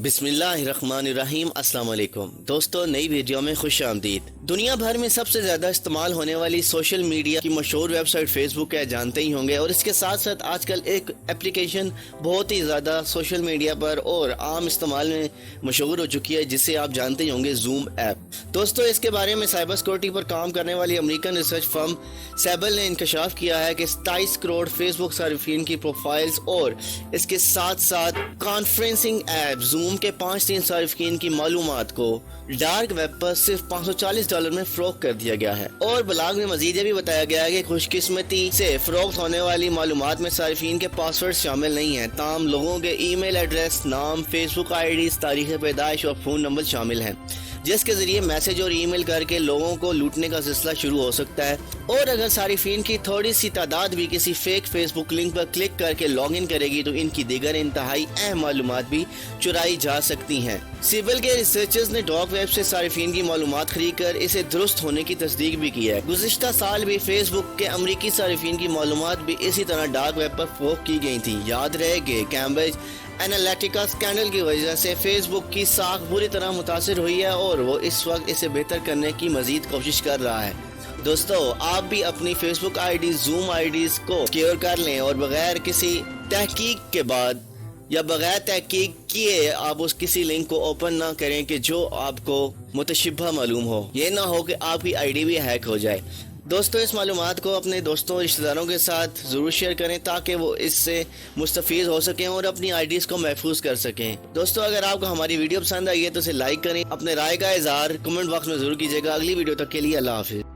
بسم اللہ الرحمن الرحیم۔ السلام علیکم دوستو، نئی ویڈیو میں خوش آمدید۔ دنیا بھر میں سب سے زیادہ استعمال ہونے والی سوشل میڈیا کی مشہور ویب سائٹ فیس بک ہے، جانتے ہی ہوں گے، اور اس کے ساتھ ساتھ آج کل ایک اپلیکیشن بہت ہی زیادہ سوشل میڈیا پر اور عام استعمال میں مشہور ہو چکی ہے، جسے آپ جانتے ہی ہوں گے، زوم ایپ۔ دوستو، اس کے بارے میں سائبر سیکورٹی پر کام کرنے والی امریکن ریسرچ فرم سیبل نے انکشاف کیا ہے کہ 27 کروڑ فیس بک صارفین کی پروفائلز اور اس کے ساتھ ساتھ کانفرنسنگ ایپ زوم کے 5 صارفین کی معلومات کو ڈارک ویب پر صرف $540 میں فروخت کر دیا گیا ہے۔ اور بلاگ میں مزید یہ بھی بتایا گیا ہے کہ خوش قسمتی سے فروخت ہونے والی معلومات میں صارفین کے پاسورڈ شامل نہیں ہیں، تاہم لوگوں کے ای میل ایڈریس، نام، فیس بک آئی ڈیز، تاریخ پیدائش اور فون نمبر شامل ہیں، جس کے ذریعے میسج اور ای میل کر کے لوگوں کو لوٹنے کا سلسلہ شروع ہو سکتا ہے۔ اور اگر صارفین کی تھوڑی سی تعداد بھی کسی فیک فیس بک لنک پر کلک کر کے لاگ ان کرے گی تو ان کی دیگر انتہائی اہم معلومات بھی چرائی جا سکتی ہیں۔ سیبل کے ریسرچرز نے ڈارک ویب سے صارفین کی معلومات خرید کر اسے درست ہونے کی تصدیق بھی کی ہے۔ گزشتہ سال بھی فیس بک کے امریکی صارفین کی معلومات بھی اسی طرح ڈارک ویب پر فروخت کی گئی تھی۔ یاد رہے کہ کیمبرج انالیٹیکا اسکینڈل کی وجہ سے فیس بک کی ساکھ بری طرح متاثر ہوئی ہے اور وہ اس وقت اسے بہتر کرنے کی مزید کوشش کر رہا ہے۔ دوستو، آپ بھی اپنی Facebook ID, Zoom IDs کو سیکیور کر لیں اور بغیر کسی تحقیق کے بعد یا بغیر تحقیق کیے آپ اس کسی لنک کو اوپن نہ کریں کہ جو آپ کو متشبہ معلوم ہو۔ یہ نہ ہو کہ آپ کی آئی ڈی بھی ہیک ہو جائے۔ دوستو، اس معلومات کو اپنے دوستوں اور رشتہ داروں کے ساتھ ضرور شیئر کریں تاکہ وہ اس سے مستفید ہو سکیں اور اپنی آئی ڈیز کو محفوظ کر سکیں۔ دوستو، اگر آپ کو ہماری ویڈیو پسند آئی ہے تو اسے لائک کریں، اپنے رائے کا اظہار کمنٹ باکس میں ضرور کیجیے گا۔ اگلی ویڈیو تک کے لیے اللہ حافظ۔